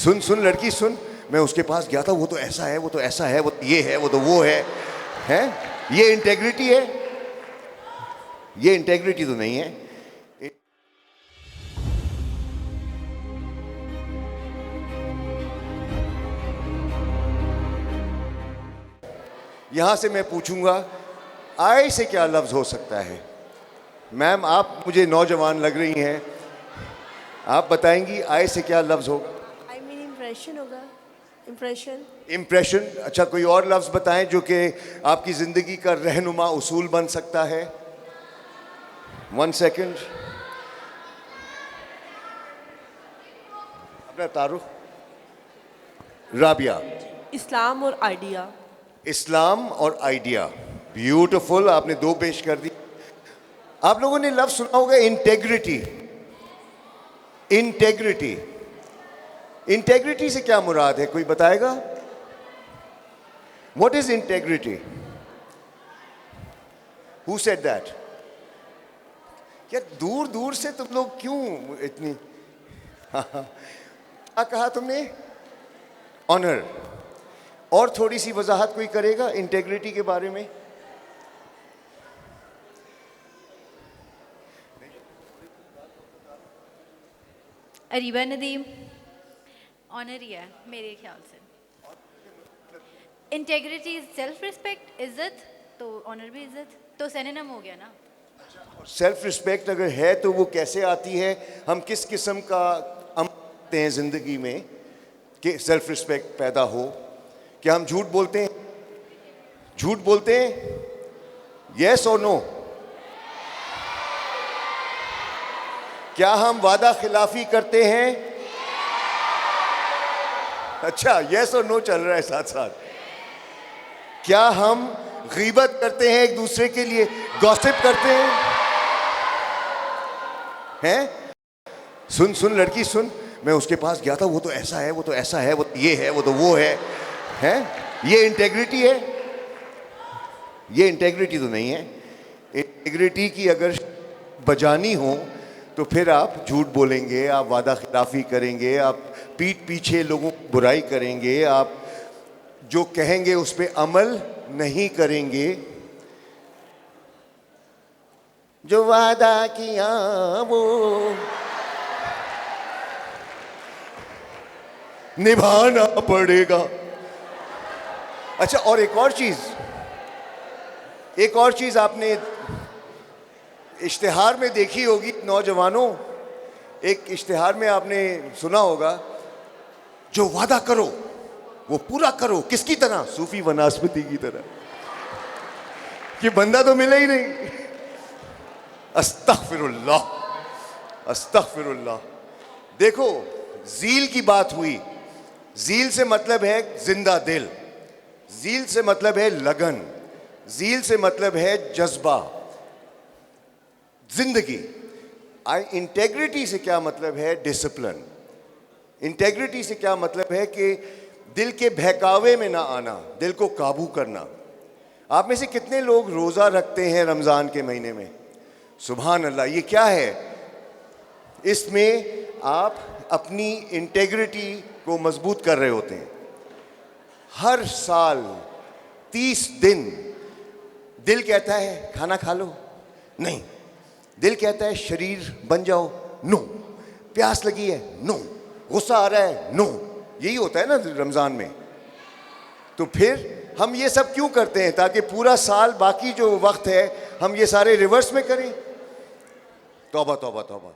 सुन सुन लड़की सुन, मैं उसके पास गया था, वो तो ऐसा है, वो तो ऐसा है, वो ये है, वो तो वो है, हैं? ये इंटेग्रिटी है? ये इंटेग्रिटी तो नहीं है। यहां से मैं पूछूंगा, आय से क्या लफ्ज हो सकता है? मैम, आप मुझे नौजवान लग रही हैं, आप बताएंगी आय से क्या लफ्ज होगा? आई मीन इम्प्रेशन होगा। इम्प्रेशन। इम्प्रेशन। अच्छा, कोई और लफ्ज बताएं जो कि आपकी जिंदगी का रहनुमा उसूल बन सकता है। 1 सेकंड। अपना तारुफ। राबिया। इस्लाम और आइडिया। इस्लाम और आइडिया। ब्यूटीफुल, आपने 2 पेश कर दी। आप लोगों ने लफ्ज सुना होगा इंटेग्रिटी। इंटेग्रिटी, इंटेग्रिटी से क्या मुराद है, कोई बताएगा? What is integrity? Who said that? क्या दूर दूर से तुम लोग क्यों इतनी क्या कहा तुमने? ऑनर। और थोड़ी सी वजाहत कोई करेगा इंटेग्रिटी के बारे में? अरीबा नदीम। ऑनर ही है मेरे ख्याल से। इंटेग्रिटी सेल्फ रिस्पेक्ट, इज्जत, तो ऑनर भी इज्जत, तो सिनोनिम हो गया ना। सेल्फ रिस्पेक्ट अगर है तो वो कैसे आती है? हम किस किस्म का अमल करते हैं जिंदगी में कि सेल्फ रिस्पेक्ट पैदा हो? क्या हम झूठ बोलते हैं? झूठ बोलते हैं? यस और नो? क्या हम वादा खिलाफी करते हैं? अच्छा, यस और नो चल रहा है साथ साथ। क्या हम गीबत करते हैं एक दूसरे के लिए, गॉसिप करते हैं? हैं? सुन सुन लड़की सुन, मैं उसके पास गया था, वो तो ऐसा है, वो तो ऐसा है, वो ये है, वो तो वो है, हैं? ये इंटेग्रिटी है? ये इंटेग्रिटी तो नहीं है। इंटेग्रिटी की अगर बजानी हो तो फिर आप झूठ बोलेंगे, आप वादा खिलाफी करेंगे, आप पीठ पीछे लोगों की बुराई करेंगे, आप जो कहेंगे उस पर अमल नहीं करेंगे। जो वादा किया वो निभाना पड़ेगा। अच्छा, और एक और चीज आपने इश्तिहार में देखी होगी नौजवानों, एक इश्तिहार में आपने सुना होगा, जो वादा करो वो पूरा करो। किसकी तरह? सूफी वनस्पति की तरह। कि बंदा तो मिला ही नहीं। अस्तगफिरुल्लाह, अस्तगफिरुल्लाह। देखो, ज़ील की बात हुई। ज़ील से मतलब है जिंदा दिल, ज़ील से मतलब है लगन, ज़ील से मतलब है जज्बा, जिंदगी। इंटेग्रिटी से क्या मतलब है? डिसिप्लिन। इंटेग्रिटी से क्या मतलब है कि दिल के बहकावे में ना आना, दिल को काबू करना। आप में से कितने लोग रोज़ा रखते हैं रमज़ान के महीने में? सुभान अल्लाह। ये क्या है? इसमें आप अपनी इंटेग्रिटी को मजबूत कर रहे होते हैं। हर साल 30 दिन दिल कहता है खाना खा लो, नहीं। दिल कहता है शरीर बन जाओ, नो। प्यास लगी है, नो। गुस्सा आ रहा है, नो। यही होता है ना रमज़ान में। तो फिर हम ये सब क्यों करते हैं? ताकि पूरा साल बाकी जो वक्त है हम ये सारे रिवर्स में करें। तौबा तौबा तौबा।